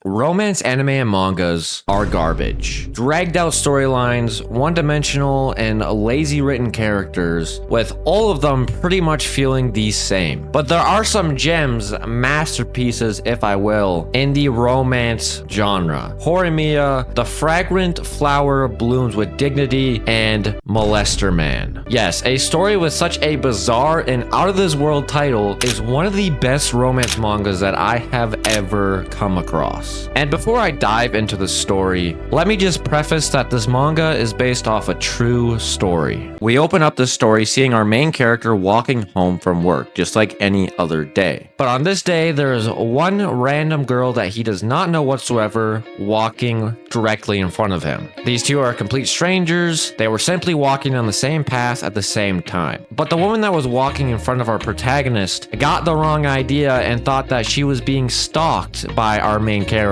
Romance anime and mangas are garbage. Dragged out storylines, one-dimensional, and lazy written characters, with all of them pretty much feeling the same. But there are some gems, masterpieces if I will, in the romance genre. Horimiya, The Fragrant Flower Blooms with Dignity, and Molester Man. Yes, a story with such a bizarre and out-of-this-world title is one of the best romance mangas that I have ever come across. And before I dive into the story, let me just preface that this manga is based off a true story. We open up the story seeing our main character walking home from work, just like any other day. But on this day, there is one random girl that he does not know whatsoever walking directly in front of him. These two are complete strangers. They were simply walking on the same path at the same time. But the woman that was walking in front of our protagonist got the wrong idea and thought that she was being stalked by our main character.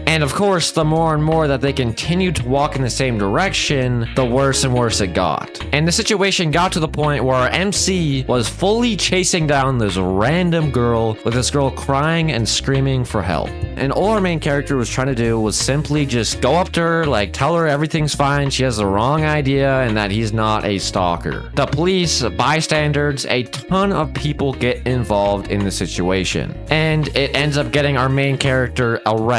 And of course, the more and more that they continued to walk in the same direction, the worse and worse it got. And the situation got to the point where our MC was fully chasing down this random girl, with this girl crying and screaming for help. And all our main character was trying to do was simply just go up to her, like tell her everything's fine, she has the wrong idea, and that he's not a stalker. The police, bystanders, a ton of people get involved in the situation. And it ends up getting our main character arrested.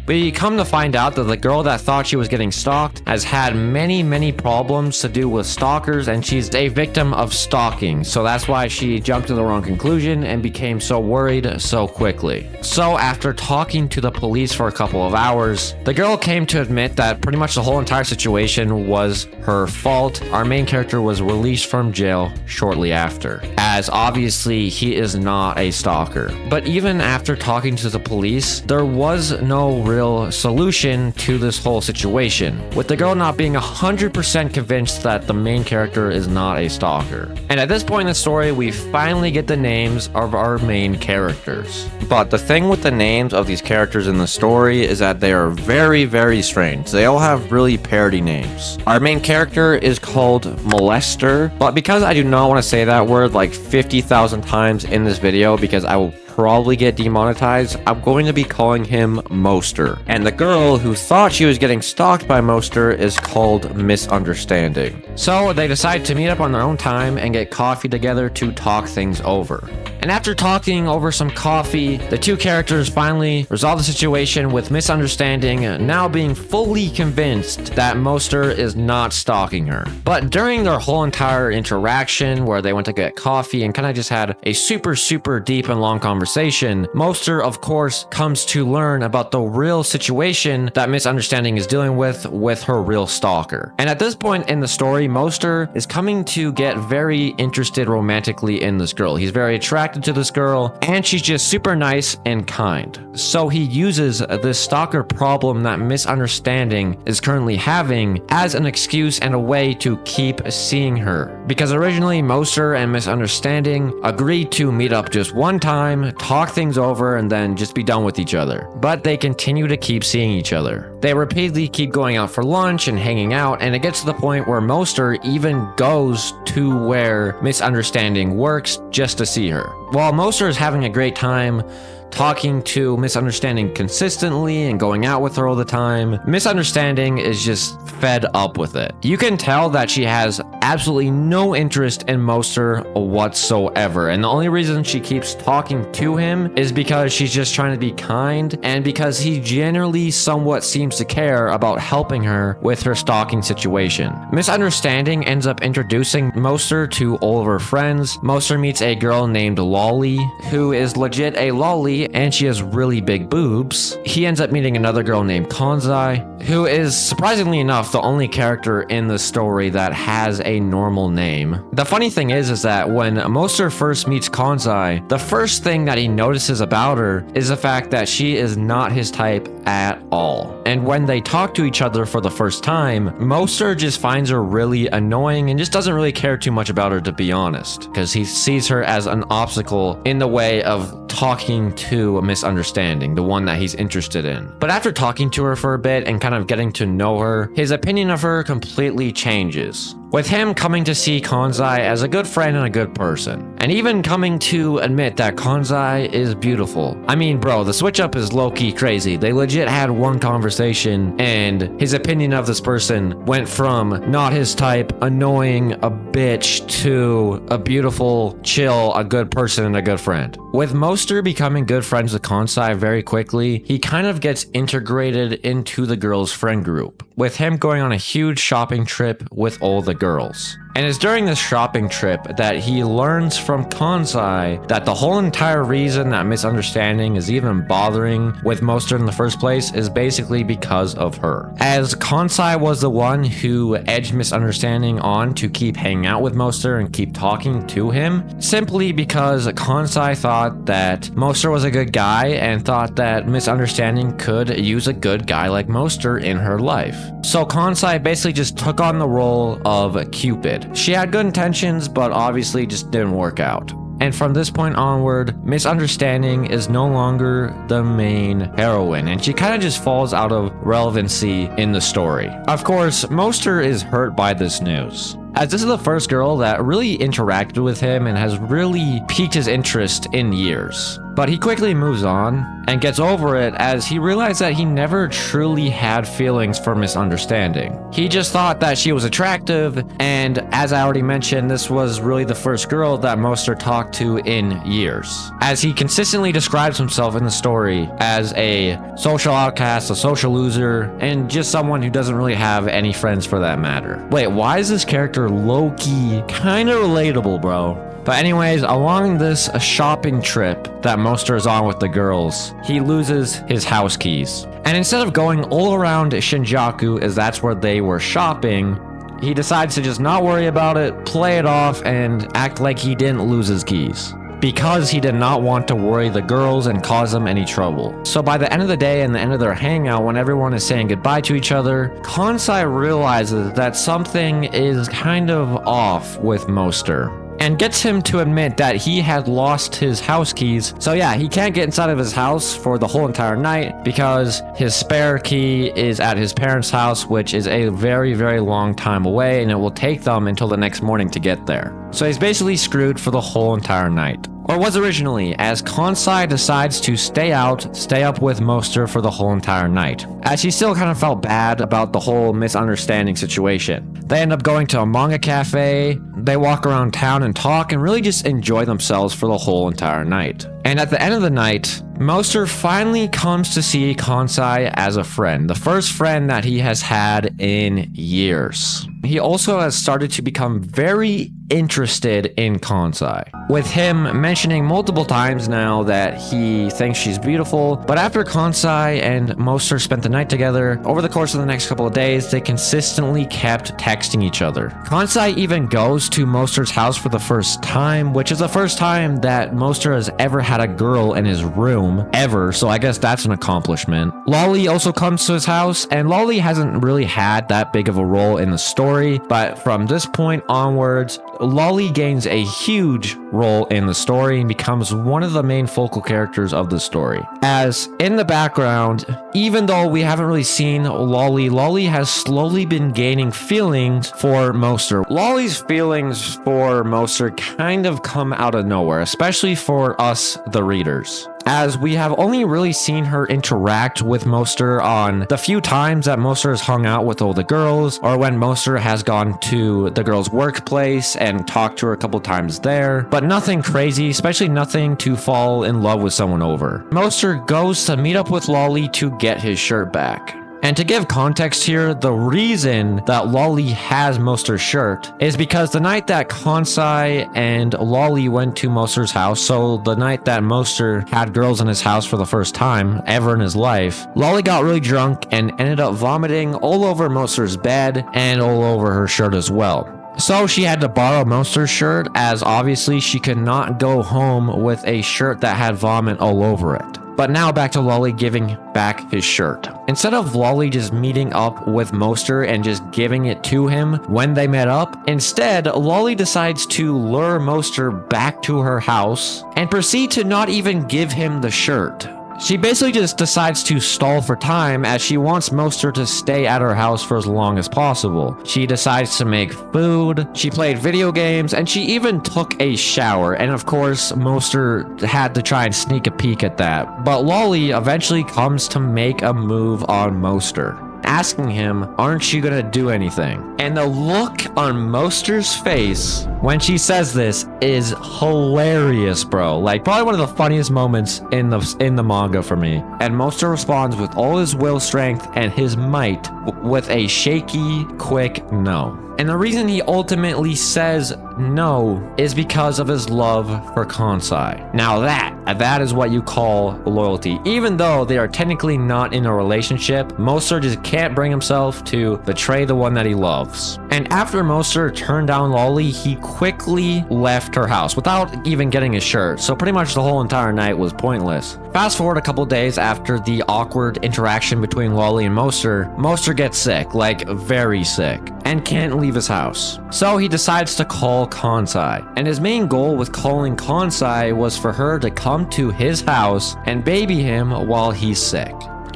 We come to find out that the girl that thought she was getting stalked has had many problems to do with stalkers, and she's a victim of stalking. So that's why she jumped to the wrong conclusion and became so worried so quickly. So after talking to the police for a couple of hours, the girl came to admit that pretty much the whole entire situation was her fault. Our main character was released from jail shortly after, as obviously he is not a stalker. But even after talking to the police, there was no real solution to this whole situation, with the girl not being 100% convinced that the main character is not a stalker. And at this point in the story, we finally get the names of our main characters. But the thing with the names of these characters in the story is that they are very strange. They all have really parody names. Our main character is called Molester, but because I do not want to say that word like 50,000 times in this video, because I will probably get demonetized, I'm going to be calling him Moster. And the girl who thought she was getting stalked by Moster is called Misunderstanding. So they decide to meet up on their own time and get coffee together to talk things over. And after talking over some coffee, the two characters finally resolve the situation, with Misunderstanding now being fully convinced that Moster is not stalking her. But during their whole entire interaction, where they went to get coffee and kind of just had a super deep and long conversation, Moster, of course, comes to learn about the real situation that Misunderstanding is dealing with her real stalker. And at this point in the story, Moster is coming to get very interested romantically in this girl. He's very attracted to this girl, and she's just super nice and kind. So he uses this stalker problem that Misunderstanding is currently having as an excuse and a way to keep seeing her. Because originally, Moster and Misunderstanding agreed to meet up just one time, talk things over, and then just be done with each other. But they continue to keep seeing each other. They repeatedly keep going out for lunch and hanging out, and it gets to the point where Moster even goes to where Misunderstanding works just to see her. While Moster is having a great time talking to Misunderstanding consistently and going out with her all the time, Misunderstanding is just fed up with it. You can tell that she has absolutely no interest in Moster whatsoever, and the only reason she keeps talking to him is because she's just trying to be kind, and because he generally somewhat seems to care about helping her with her stalking situation. Misunderstanding ends up introducing Moster to all of her friends. Moster meets a girl named Lolly, who is legit a lolly, and she has really big boobs. He ends up meeting another girl named Kanzai, who is, surprisingly enough, the only character in the story that has a normal name. The funny thing is that when Moster first meets Kanzai, the first thing that he notices about her is the fact that she is not his type at all. And when they talk to each other for the first time, Moster just finds her really annoying and just doesn't really care too much about her, to be honest, because he sees her as an obstacle in the way of talking to Misunderstanding, the one that he's interested in. But after talking to her for a bit and kind of getting to know her, his opinion of her completely changes. with him coming to see Kanzai as a good friend and a good person, and even coming to admit that Kanzai is beautiful. I mean, bro, the switch up is low-key crazy. They legit had one conversation, and his opinion of this person went from not his type, annoying, a bitch, to a beautiful, chill, a good person, and a good friend. With Moster becoming good friends with Kanzai very quickly, he kind of gets integrated into the girls' friend group, with him going on a huge shopping trip with all the girls. And it's during this shopping trip that he learns from Kanzai that the whole entire reason that Misunderstanding is even bothering with Moster in the first place is basically because of her. As Kanzai was the one who edged Misunderstanding on to keep hanging out with Moster and keep talking to him, simply because Kanzai thought that Moster was a good guy and thought that Misunderstanding could use a good guy like Moster in her life. So Kanzai basically just took on the role of Cupid. She had good intentions, but obviously just didn't work out. And from this point onward, Misunderstanding is no longer the main heroine, and she kind of just falls out of relevancy in the story. Of course, Moster is hurt by this news, as this is the first girl that really interacted with him and has really piqued his interest in years. But he quickly moves on and gets over it, as he realized that he never truly had feelings for Misunderstanding. He just thought that she was attractive, and as I already mentioned, this was really the first girl that Moster talked to in years, as he consistently describes himself in the story as a social outcast, a social loser, and just someone who doesn't really have any friends for that matter. Wait, why is this character low-key kind of relatable, bro? But anyways, along this shopping trip that Moster is on with the girls, he loses his house keys. And instead of going all around Shinjuku, as that's where they were shopping, he decides to just not worry about it, play it off, and act like he didn't lose his keys, because he did not want to worry the girls and cause them any trouble. So by the end of the day and the end of their hangout, when everyone is saying goodbye to each other, Kanzai realizes that something is kind of off with Moster, and gets him to admit that he had lost his house keys. So yeah, he can't get inside of his house for the whole entire night because his spare key is at his parents' house, which is a very, very long time away, and it will take them until the next morning to get there. So he's basically screwed for the whole entire night. Or was originally, as Kanzai decides to stay up with Moster for the whole entire night, as he still kind of felt bad about the whole Misunderstanding situation. They end up going to a manga cafe, they walk around town and talk and really just enjoy themselves for the whole entire night. And at the end of the night, Moster finally comes to see Kanzai as a friend, the first friend that he has had in years. He also has started to become very interested in Kanzai, with him mentioning multiple times now that he thinks she's beautiful. But after Kanzai and Moster spent the night together, over the course of the next couple of days, they consistently kept texting each other. Kanzai even goes to Moster's house for the first time, which is the first time that Moster has ever had a girl in his room, ever, so I guess that's an accomplishment. Lolly also comes to his house, and Lolly hasn't really had that big of a role in the story, but from this point onwards, Lolly gains a huge role in the story and becomes one of the main focal characters of the story. As in the background, even though we haven't really seen Lolly has slowly been gaining feelings for Moster. Lolly's feelings for Moster kind of come out of nowhere, especially for us, the readers, as we have only really seen her interact with Moster on the few times that Moster has hung out with all the girls, or when Moster has gone to the girls' workplace and talked to her a couple times there, but nothing crazy, especially nothing to fall in love with someone over. Moster goes to meet up with Lolly to get his shirt back. And to give context here, the reason that Lolly has Moster's shirt is because the night that Kanzai and Lolly went to Moster's house, so the night that Moster had girls in his house for the first time ever in his life, Lolly got really drunk and ended up vomiting all over Moster's bed and all over her shirt as well. So she had to borrow Moster's shirt, as obviously she could not go home with a shirt that had vomit all over it. But now back to Lolly giving back his shirt. Instead of Lolly just meeting up with Moster and just giving it to him when they met up, instead, Lolly decides to lure Moster back to her house and proceed to not even give him the shirt. She basically just decides to stall for time as she wants Moster to stay at her house for as long as possible. She decides to make food, she played video games, and she even took a shower. And of course, Moster had to try and sneak a peek at that. But Lolly eventually comes to make a move on Moster, asking him, aren't you gonna do anything? And the look on Moster's face when she says this is hilarious, bro. Like, probably one of the funniest moments in the manga for me. And Moster responds with all his will strength and his might with a shaky, quick no. And the reason he ultimately says no is because of his love for Kansai. Now that is what you call loyalty. Even though they are technically not in a relationship, Moster just can't bring himself to betray the one that he loves. And after Moster turned down Lolly, he quickly left her house without even getting his shirt. So pretty much the whole entire night was pointless. Fast forward a couple days after the awkward interaction between Lolly and Moster, Moster gets sick, like very sick, and can't leave his house. So he decides to call Kansai. And his main goal with calling Kansai was for her to come to his house and baby him while he's sick.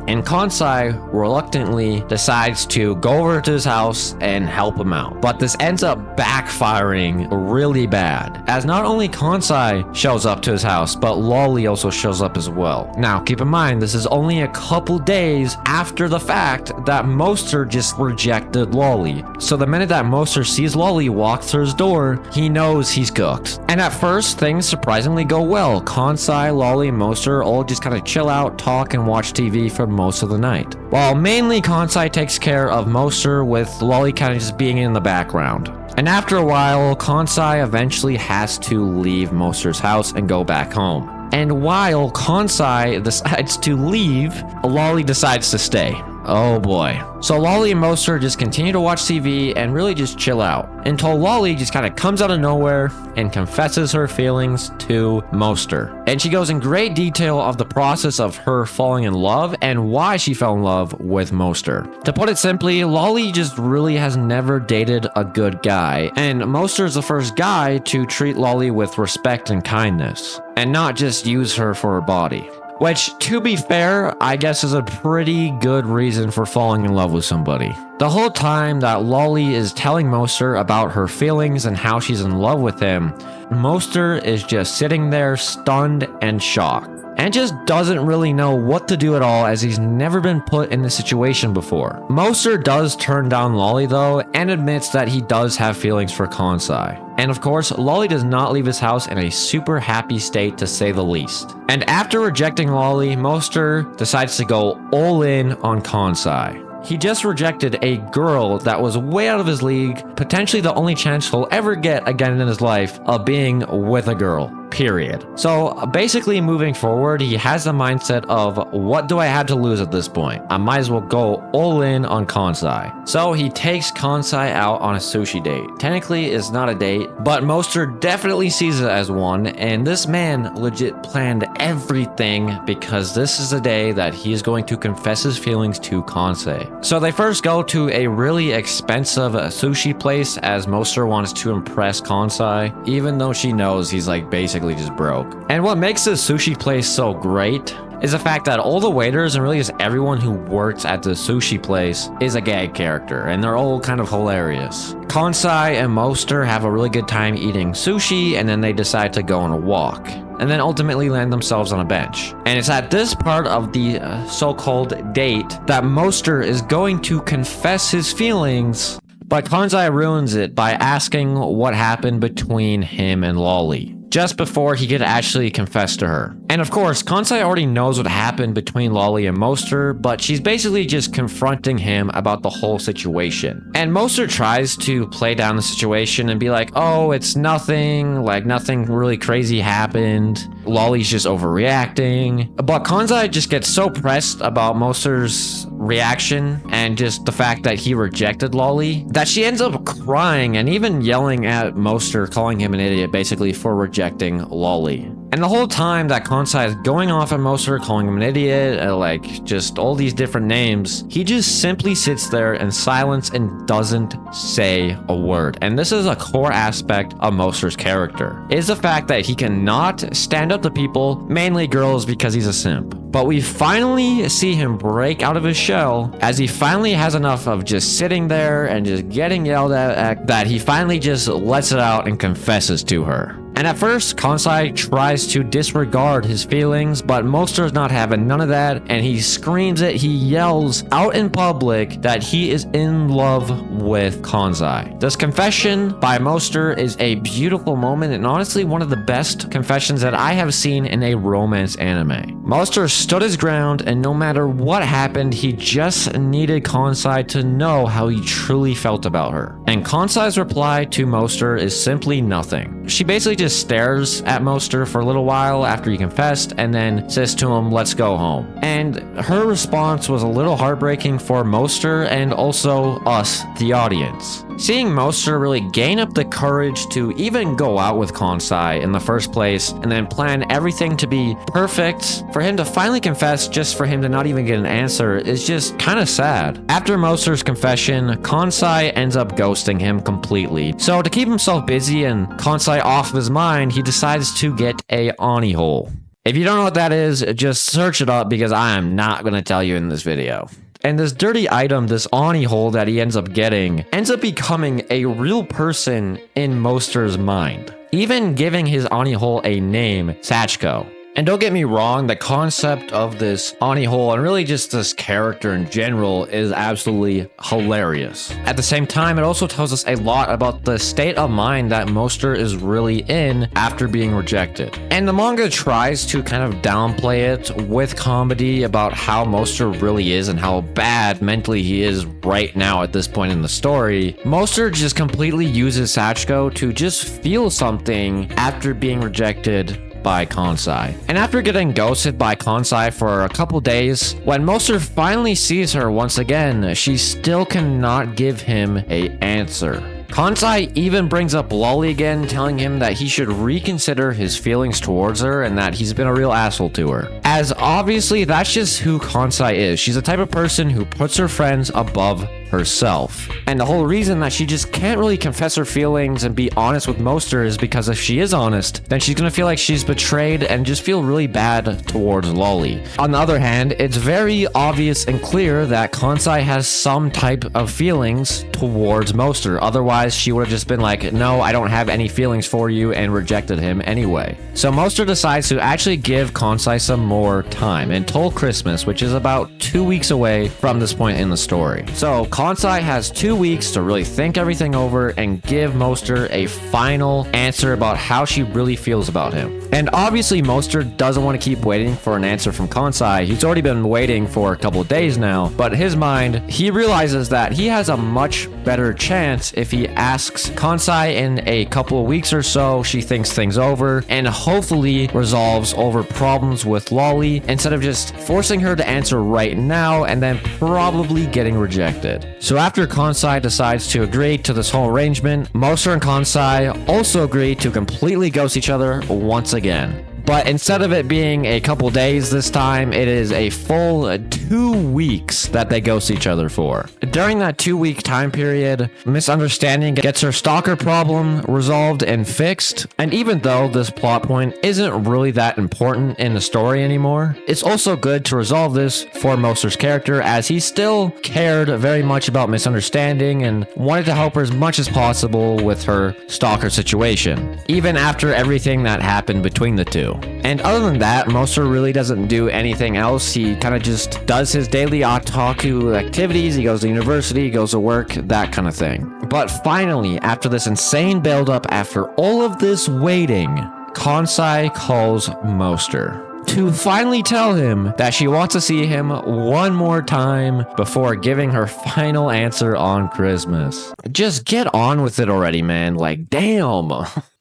And Kansai reluctantly decides to go over to his house and help him out. But this ends up backfiring really bad, as not only Kansai shows up to his house, but Lolly also shows up as well. Now, keep in mind, this is only a couple days after the fact that Moster just rejected Lolly. So the minute that Moster sees Lolly walk through his door, he knows he's cooked. And at first, things surprisingly go well. Kansai, Lolly, and Moster all just kind of chill out, talk, and watch TV for most of the night. While mainly Kansai takes care of Moster, with Lolly kind of just being in the background. And after a while, Kansai eventually has to leave Moster's house and go back home. And while Kansai decides to leave, Lolly decides to stay. Oh boy. So Lolly and Moster just continue to watch TV and really just chill out until Lolly just kind of comes out of nowhere and confesses her feelings to Moster. And she goes in great detail of the process of her falling in love and why she fell in love with Moster. To put it simply, Lolly just really has never dated a good guy, and Moster is the first guy to treat Lolly with respect and kindness, and not just use her for her body. Which, to be fair, I guess is a pretty good reason for falling in love with somebody. The whole time that Lolly is telling Moster about her feelings and how she's in love with him, Moster is just sitting there stunned and shocked, and just doesn't really know what to do at all, as he's never been put in this situation before. Moster does turn down Lolly though, and admits that he does have feelings for Kansai. And of course, Lolly does not leave his house in a super happy state, to say the least. And after rejecting Lolly, Moster decides to go all in on Kansai. He just rejected a girl that was way out of his league, potentially the only chance he'll ever get again in his life of being with a girl, period. So basically moving forward, he has the mindset of, what do I have to lose at this point? I might as well go all in on Kansai. So he takes Kansai out on a sushi date. Technically it's not a date, but Moster definitely sees it as one, and this man legit planned everything because this is the day that he is going to confess his feelings to Kansai. So they first go to a really expensive sushi place, as Moster wants to impress Kansai, even though she knows he's like basically just broke. And what makes this sushi place so great is the fact that all the waiters and really just everyone who works at the sushi place is a gag character, and they're all kind of hilarious. Kansai and Moster have a really good time eating sushi, and then they decide to go on a walk, and then ultimately land themselves on a bench. And it's at this part of the so-called date that Moster is going to confess his feelings, but Kansai ruins it by asking what happened between him and Lolly, just before he could actually confess to her. And of course, Kansai already knows what happened between Lolly and Moster, but she's basically just confronting him about the whole situation. And Moster tries to play down the situation and be like, oh, it's nothing, like nothing really crazy happened. Lolly's just overreacting. But Kansai just gets so pressed about Moster's reaction and just the fact that he rejected Lolly that she ends up crying and even yelling at Moster, calling him an idiot basically for rejecting Lolly. And the whole time that Kansai is going off at Moster, calling him an idiot, like just all these different names, he just simply sits there in silence and doesn't say a word. And this is a core aspect of Moster's character, is the fact that he cannot stand up to people, mainly girls, because he's a simp. But we finally see him break out of his shell as he finally has enough of just sitting there and just getting yelled at that he finally just lets it out and confesses to her. And at first, Kansai tries to disregard his feelings, but Moster's not having none of that, and he screams it, he yells out in public that he is in love with Kansai. This confession by Moster is a beautiful moment, and honestly one of the best confessions that I have seen in a romance anime. Moster stood his ground, and no matter what happened, he just needed Kansai to know how he truly felt about her. And Kansai's reply to Moster is simply nothing. She basically just stares at Moster for a little while after he confessed and then says to him, "Let's go home." And her response was a little heartbreaking for Moster and also us, the audience. Seeing Moster really gain up the courage to even go out with Kansai in the first place and then plan everything to be perfect, for him to finally confess just for him to not even get an answer is just kind of sad. After Moster's confession, Kansai ends up ghosting him completely. So to keep himself busy and Kansai off of his mind, he decides to get a Ani hole. If you don't know what that is, just search it up because I am not going to tell you in this video. And this dirty item, this Ani hole that he ends up getting, ends up becoming a real person in Moster's mind, even giving his Ani hole a name, Sachiko. And don't get me wrong, the concept of this Ani hole and really just this character in general is absolutely hilarious. At the same time, it also tells us a lot about the state of mind that Moster is really in after being rejected. And the manga tries to kind of downplay it with comedy about how Moster really is and how bad mentally he is right now at this point in the story. Moster just completely uses Sachiko to just feel something after being rejected by Kansai. And after getting ghosted by Kansai for a couple days, when Moster finally sees her once again, she still cannot give him an answer. Kansai even brings up Lolly again, telling him that he should reconsider his feelings towards her and that he's been a real asshole to her. As obviously, that's just who Kansai is. She's the type of person who puts her friends above herself. And the whole reason that she just can't really confess her feelings and be honest with Moster is because if she is honest, then she's gonna feel like she's betrayed and just feel really bad towards Lolly. On the other hand, it's very obvious and clear that Kansai has some type of feelings towards Moster. Otherwise, she would have just been like, no, I don't have any feelings for you, and rejected him anyway. So Moster decides to actually give Kansai some more time until Christmas, which is about 2 weeks away from this point in the story. So Kansai has 2 weeks to really think everything over and give Moster a final answer about how she really feels about him. And obviously Moster doesn't want to keep waiting for an answer from Kansai. He's already been waiting for a couple of days now, but in his mind, he realizes that he has a much better chance if he asks Kansai in a couple of weeks or so. She thinks things over and hopefully resolves over problems with Lolly instead of just forcing her to answer right now and then probably getting rejected. So after Kansai decides to agree to this whole arrangement, Moster and Kansai also agree to completely ghost each other once again. But instead of it being a couple days this time, it is a full 2 weeks that they ghost each other for. During that 2-week time period, Misunderstanding gets her stalker problem resolved and fixed. And even though this plot point isn't really that important in the story anymore, it's also good to resolve this for Moster's character, as he still cared very much about Misunderstanding and wanted to help her as much as possible with her stalker situation, even after everything that happened between the two. And other than that, Moster really doesn't do anything else. He kind of just does his daily otaku activities. He goes to university, goes to work, that kind of thing. But finally, after this insane buildup, after all of this waiting, Kansai calls Moster to finally tell him that she wants to see him one more time before giving her final answer on Christmas. Just get on with it already, man. Like, damn.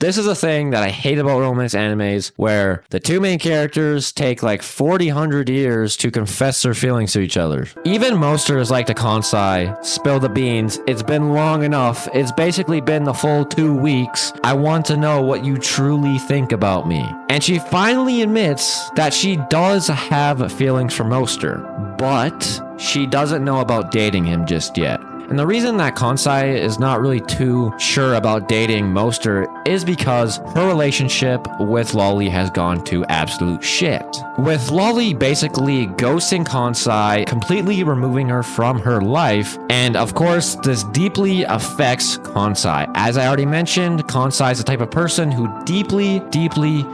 This is a thing that I hate about romance animes, where the two main characters take like 100 years to confess their feelings to each other. Even Moster is like to Kansai, spill the beans. It's been long enough. It's basically been the full 2 weeks. I want to know what you truly think about me. And she finally admits that she does have feelings for Moster, but she doesn't know about dating him just yet. And the reason that Kansai is not really too sure about dating Moster is because her relationship with Lolly has gone to absolute shit. With Lolly basically ghosting Kansai, completely removing her from her life, and of course, this deeply affects Kansai. As I already mentioned, Kansai is the type of person who deeply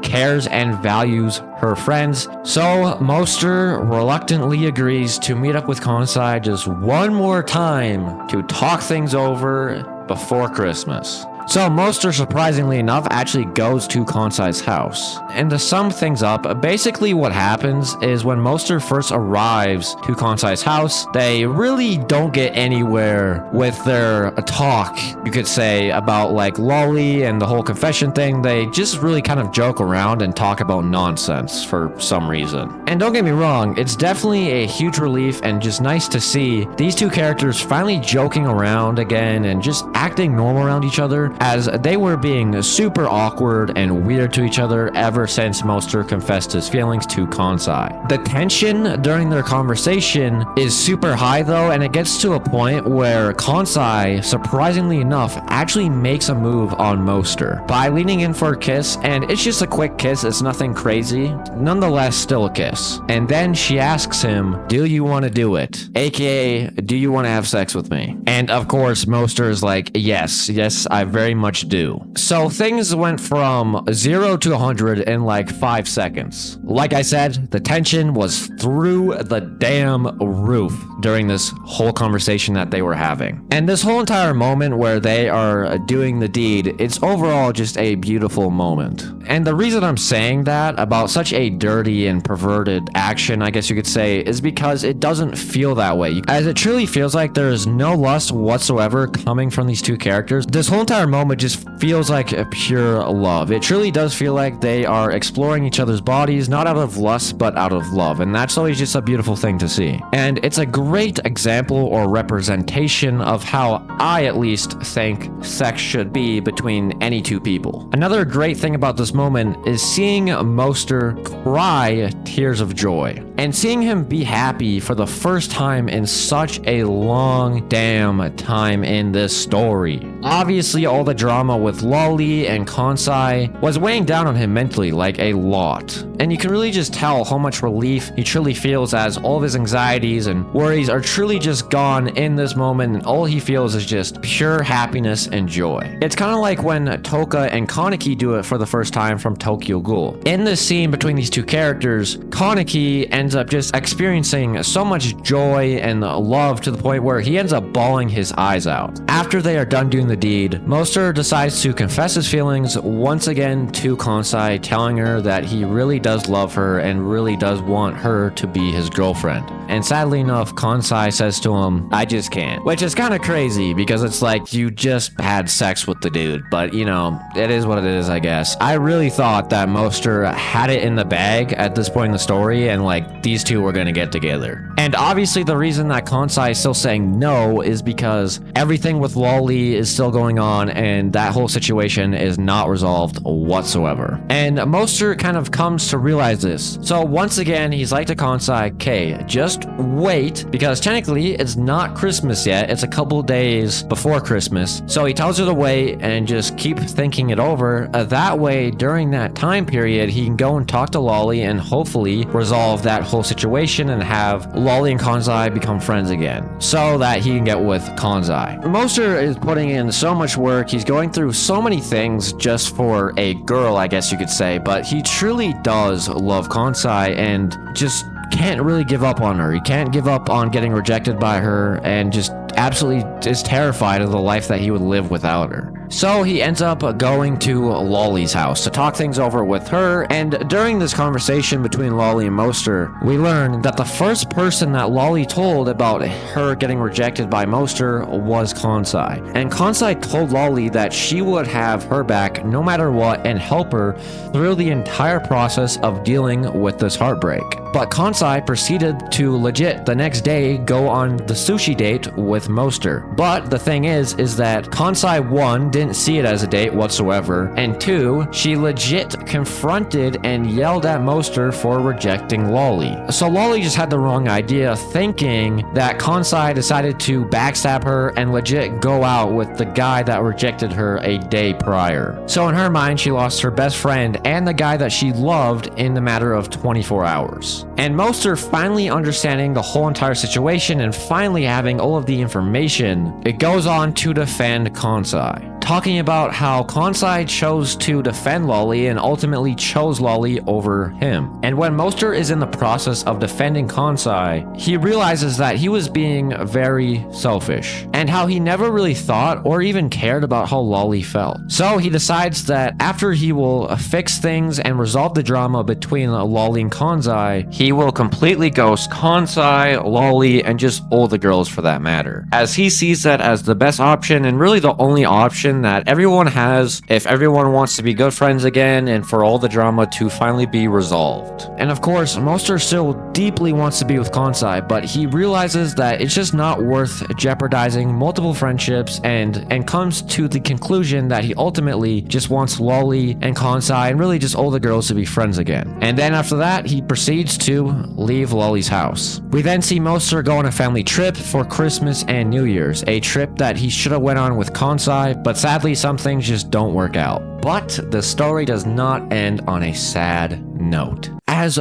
cares and values her friends. So Moster reluctantly agrees to meet up with Kansai just one more time to talk things over before Christmas. So Moster, surprisingly enough, actually goes to Kansai's house. And to sum things up, basically what happens is when Moster first arrives to Kansai's house, they really don't get anywhere with their talk, you could say, about like Lolly and the whole confession thing. They just really kind of joke around and talk about nonsense for some reason. And don't get me wrong, it's definitely a huge relief and just nice to see these two characters finally joking around again and just acting normal around each other, as they were being super awkward and weird to each other ever since Moster confessed his feelings to Kansai. The tension during their conversation is super high though, and it gets to a point where Kansai, surprisingly enough, actually makes a move on Moster by leaning in for a kiss, and it's just a quick kiss, it's nothing crazy, nonetheless still a kiss. And then she asks him, "Do you want to do it?" AKA, "Do you want to have sex with me?" And of course, Moster is like, yes, I very much do. So things went from 0 to 100 in like 5 seconds. Like I said, the tension was through the damn roof during this whole conversation that they were having. And this whole entire moment where they are doing the deed, it's overall just a beautiful moment. And the reason I'm saying that about such a dirty and perverted action, I guess you could say, is because it doesn't feel that way. As it truly feels like there is no lust whatsoever coming from these two characters. This whole entire moment just feels like a pure love. It truly does feel like they are exploring each other's bodies, not out of lust, but out of love. And that's always just a beautiful thing to see. And it's a great example or representation of how I at least think sex should be between any two people. Another great thing about this moment is seeing Moster cry tears of joy and seeing him be happy for the first time in such a long damn time in this story. Obviously, all the drama with Lolly and Kansai was weighing down on him mentally like a lot. And you can really just tell how much relief he truly feels as all of his anxieties and worries are truly just gone in this moment, and all he feels is just pure happiness and joy. It's kind of like when Toka and Kaneki do it for the first time from Tokyo Ghoul. In this scene between these two characters, Kaneki ends up just experiencing so much joy and love to the point where he ends up bawling his eyes out. After they are done doing the deed, Moster decides to confess his feelings once again to Kansai, telling her that he really does love her and really does want her to be his girlfriend. And sadly enough, Kansai says to him, "I just can't." Which is kind of crazy because it's like you just had sex with the dude, but you know, it is what it is, I guess. I really thought that Moster had it in the bag at this point in the story and like these two were gonna get together. And obviously the reason that Kansai is still saying no is because everything with Lolly is still going on and that whole situation is not resolved whatsoever. And Moster kind of comes to realize this. So once again, he's like to Kansai, "Okay, just wait, because technically it's not Christmas yet. It's a couple days before Christmas." So he tells her to wait and just keep thinking it over. That way, during that time period, he can go and talk to Lolly and hopefully resolve that whole situation and have Lolly and Kansai become friends again so that he can get with Kansai. Moster is putting in so much work. He's going through so many things just for a girl, I guess you could say, but he truly does love Kansai and just can't really give up on her. He can't give up on getting rejected by her and just absolutely is terrified of the life that he would live without her. So he ends up going to Lolly's house to talk things over with her, and during this conversation between Lolly and Moster, we learn that the first person that Lolly told about her getting rejected by Moster was Kansai. And Kansai told Lolly that she would have her back no matter what and help her through the entire process of dealing with this heartbreak. But Kansai proceeded to legit the next day go on the sushi date with Moster. But the thing is that Kansai 1 didn't see it as a date whatsoever, and 2, she legit confronted and yelled at Moster for rejecting Lolly. So Lolly just had the wrong idea, thinking that Kansai decided to backstab her and legit go out with the guy that rejected her a day prior. So in her mind, she lost her best friend and the guy that she loved in the matter of 24 hours. And Moster, finally understanding the whole entire situation and finally having all of the information, it goes on to defend Kansai, talking about how Kansai chose to defend Lolly and ultimately chose Lolly over him. And when Moster is in the process of defending Kansai, he realizes that he was being very selfish and how he never really thought or even cared about how Lolly felt. So he decides that after he will fix things and resolve the drama between Lolly and Kansai, he will completely ghost Kansai, Lolly, and just all the girls for that matter, as he sees that as the best option and really the only option that everyone has if everyone wants to be good friends again and for all the drama to finally be resolved. And of course, Moster still deeply wants to be with Kansai, but he realizes that it's just not worth jeopardizing multiple friendships and comes to the conclusion that he ultimately just wants Lolly and Kansai and really just all the girls to be friends again. And then after that, he proceeds to leave Lolly's house. We then see Moster go on a family trip for Christmas and New Year's, a trip that he should have went on with Kansai, but sadly some things just don't work out. But the story does not end on a sad note, as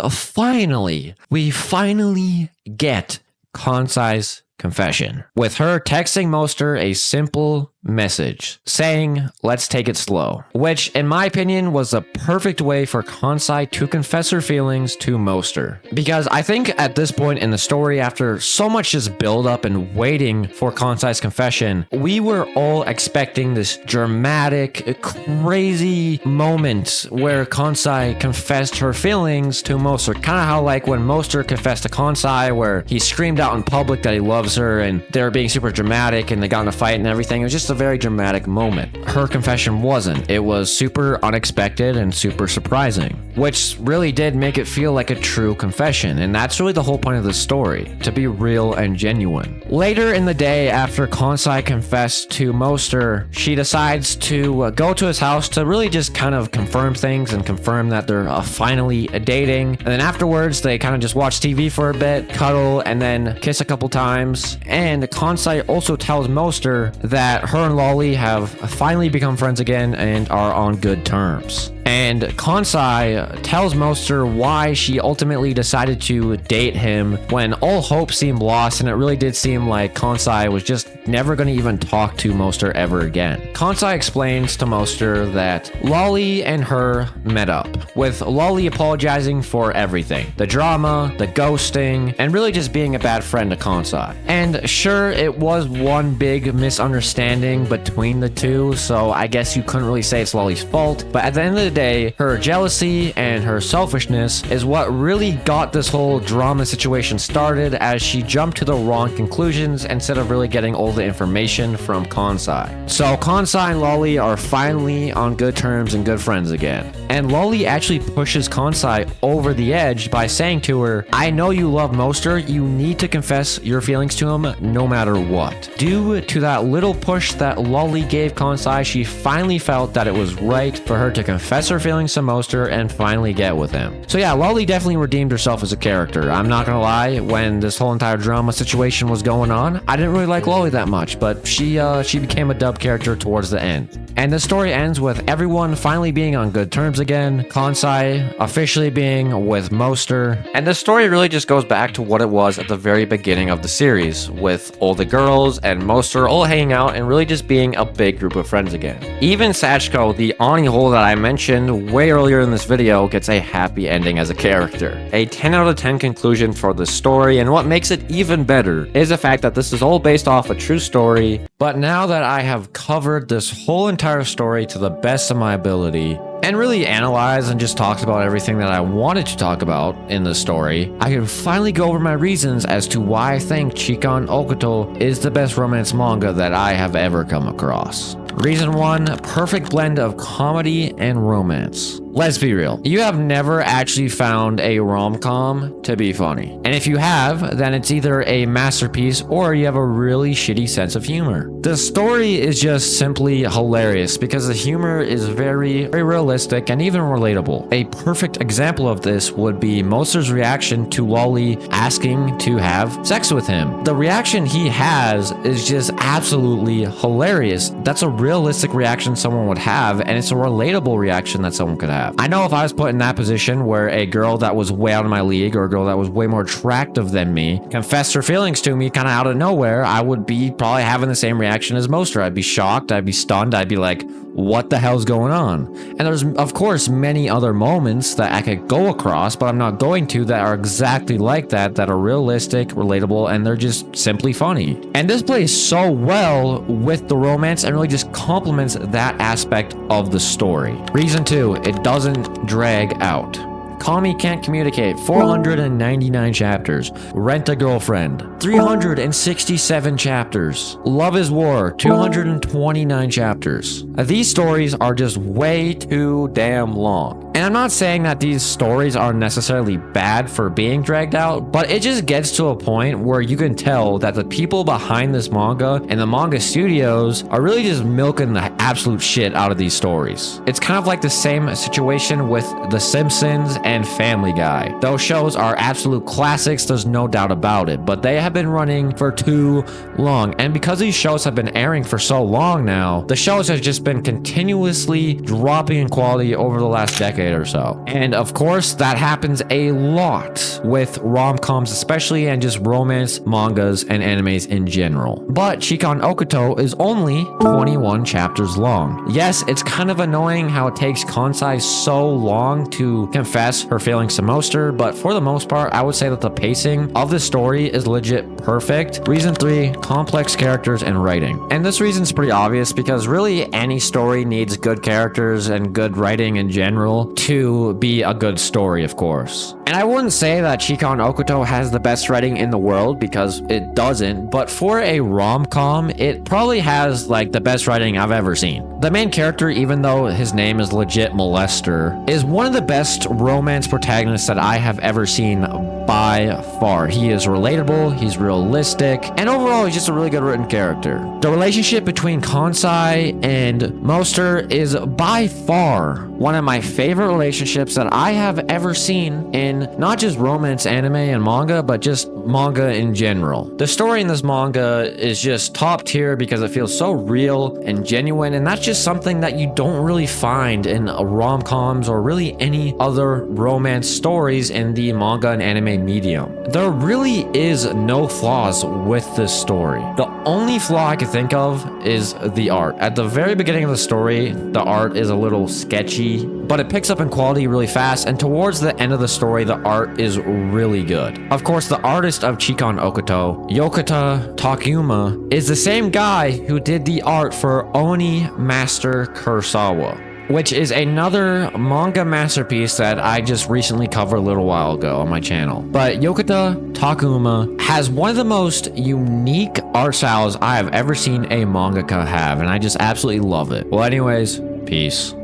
we finally get Kansai's confession, with her texting Moster a simple message saying, "Let's take it slow," which in my opinion was the perfect way for Kansai to confess her feelings to Moster. Because I think at this point in the story, after so much just build up and waiting for Kansai's confession, we were all expecting this dramatic, crazy moment where Kansai confessed her feelings to Moster. Kind of how like when Moster confessed to Kansai, where he screamed out in public that he loves her and they were being super dramatic and they got in a fight and everything. It was just a very dramatic moment. Her confession wasn't. It was super unexpected and super surprising, which really did make it feel like a true confession. And that's really the whole point of the story, to be real and genuine. Later in the day, after Kansai confessed to Moster, she decides to go to his house to really just kind of confirm things and confirm that they're finally dating. And then afterwards, they kind of just watch TV for a bit, cuddle, and then kiss a couple times. And Kansai also tells Moster that her and Lolly have finally become friends again and are on good terms. And Kansai tells Moster why she ultimately decided to date him when all hope seemed lost, and it really did seem like Kansai was just never going to even talk to Moster ever again. Kansai explains to Moster that Lolly and her met up, with Lolly apologizing for everything. The drama, the ghosting, and really just being a bad friend to Kansai. And sure, it was one big misunderstanding between the two, so I guess you couldn't really say it's Lolly's fault, but at the end of the day, her jealousy and her selfishness is what really got this whole drama situation started, as she jumped to the wrong conclusions instead of really getting all the information from Kansai. So Kansai and Lolly are finally on good terms and good friends again. And Lolly actually pushes Kansai over the edge by saying to her, "I know you love Moster, you need to confess your feelings to him no matter what." Due to that little push that Lolly gave Kansai, she finally felt that it was right for her to confess her feelings to Moster and finally get with him. So yeah, Lolly definitely redeemed herself as a character. I'm not gonna lie, when this whole entire drama situation was going on, I didn't really like Lolly that much, but she became a dub character towards the end. And the story ends with everyone finally being on good terms again, Kansai officially being with Moster, and the story really just goes back to what it was at the very beginning of the series, with all the girls and Moster all hanging out and really just being a big group of friends again. Even Sachiko, the Ani hole that I mentioned way earlier in this video, Fulero gets a happy ending as a character. A 10 out of 10 conclusion for the story, and what makes it even better is the fact that this is all based off a true story. But now that I have covered this whole entire story to the best of my ability, and really analyzed and just talked about everything that I wanted to talk about in the story, I can finally go over my reasons as to why I think Chikon Okuto is the best romance manga that I have ever come across. Reason 1, perfect blend of comedy and romance. Let's be real, you have never actually found a rom-com to be funny. And if you have, then it's either a masterpiece or you have a really shitty sense of humor. The story is just simply hilarious because the humor is very realistic and even relatable. A perfect example of this would be Molester's reaction to Lolly asking to have sex with him. The reaction he has is just absolutely hilarious. That's a realistic reaction someone would have, and it's a relatable reaction that someone could have. I know if I was put in that position where a girl that was way out of my league or a girl that was way more attractive than me confessed her feelings to me kind of out of nowhere, I would be probably having the same reaction as Molester. I'd be shocked, I'd be stunned, I'd be like, what the hell's going on? And there's, of course, many other moments that I could go across, but I'm not going to, that are exactly like that are realistic, relatable, and they're just simply funny. And this plays so well with the romance and really just complements that aspect of the story. Reason 2, it doesn't drag out. Kami Can't Communicate, 499 chapters. Rent a Girlfriend, 367 chapters. Love is War, 229 chapters. These stories are just way too damn long. And I'm not saying that these stories are necessarily bad for being dragged out, but it just gets to a point where you can tell that the people behind this manga and the manga studios are really just milking the absolute shit out of these stories. It's kind of like the same situation with The Simpsons and Family Guy. Those shows are absolute classics, there's no doubt about it, but they have been running for too long. And because these shows have been airing for so long now, the shows have just been continuously dropping in quality over the last decade or so. And of course, that happens a lot with rom-coms especially, and just romance mangas and animes in general. But Chikon Okuto is only 21 chapters long. Yes, it's kind of annoying how it takes Kansai so long to confess her feelings to Molester, but for the most part, I would say that the pacing of the story is legit perfect. Reason 3, complex characters and writing. And this reason's pretty obvious because really any story needs good characters and good writing in general to be a good story, of course. And I wouldn't say that Chikon Okuto has the best writing in the world because it doesn't, but for a rom-com, it probably has like the best writing I've ever seen. The main character, even though his name is legit Molester, is one of the best romance protagonists that I have ever seen by far. He is relatable, he's realistic, and overall he's just a really good written character. The relationship between Kansai and Molester is by far one of my favorite relationships that I have ever seen in not just romance anime and manga, but just manga in general. The story in this manga is just top tier because it feels so real and genuine, and that's just something that you don't really find in rom-coms or really any other romance stories in the manga and anime medium. There really is no flaws with this story. The only flaw I can think of is the art. At the very beginning of the story, the art is a little sketchy, but it picks up in quality really fast, and towards the end of the story, the art is really good. Of course, the artist of Chikon Okuto, Yokota Takuma, is the same guy who did the art for Oni Master Kurosawa, which is another manga masterpiece that I just recently covered a little while ago on my channel. But Yokota Takuma has one of the most unique art styles I have ever seen a mangaka have, and I just absolutely love it. Well, anyways, peace.